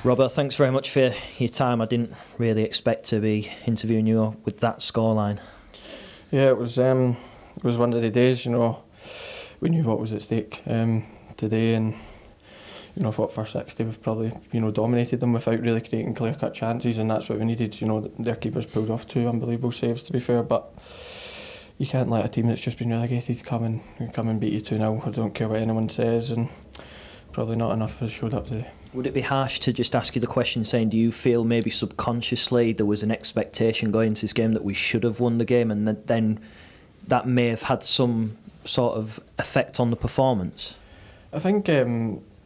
Robert, thanks very much for your time. I didn't really expect to be interviewing you with that scoreline. Yeah, it was one of the days, we knew what was at stake today, and I thought for 60 we've probably dominated them without really creating clear-cut chances, and that's what we needed. Their keepers pulled off 2 unbelievable saves, to be fair, but you can't let a team that's just been relegated come and beat you 2-0. I don't care what anyone says, and probably not enough has showed up today. Would it be harsh to just ask you the question saying, do you feel maybe subconsciously there was an expectation going into this game that we should have won the game, and then that may have had some sort of effect on the performance? I think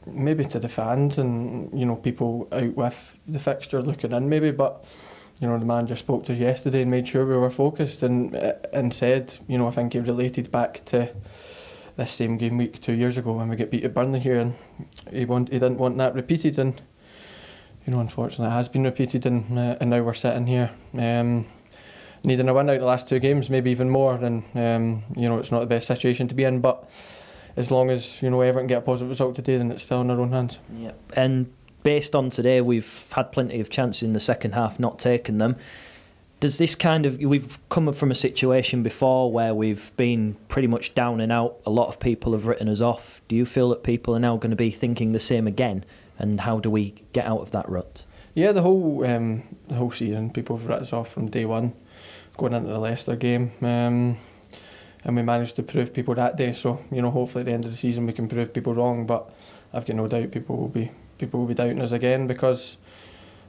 maybe to the fans and people out with the fixture looking in maybe, but the manager spoke to us yesterday and made sure we were focused and said, I think he related back to this same game week 2 years ago when we get beat at Burnley here, and he didn't want that repeated, and unfortunately it has been repeated, and now we're sitting here needing a win out the last 2 games, maybe even more, and it's not the best situation to be in, but as long as Everton get a positive result today, then it's still in our own hands. Yeah, and based on today, we've had plenty of chances in the second half, not taken them. Does this we've come from a situation before where we've been pretty much down and out. A lot of people have written us off. Do you feel that people are now going to be thinking the same again? And how do we get out of that rut? Yeah, the whole season, people have written us off from day one, going into the Leicester game, and we managed to prove people that day. So hopefully at the end of the season we can prove people wrong. But I've got no doubt people will be doubting us again, because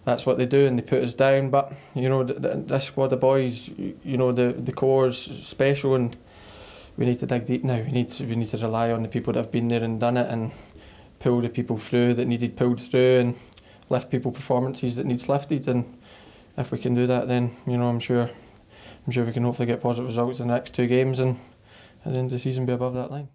that's what they do, and they put us down. But this squad of boys, the core's special, and we need to dig deep now. We need to rely on the people that have been there and done it, and pull the people through that needed pulled through, and lift people performances that needs lifted. And if we can do that, then I'm sure we can hopefully get positive results in the next 2 games, and at the end of the season be above that line.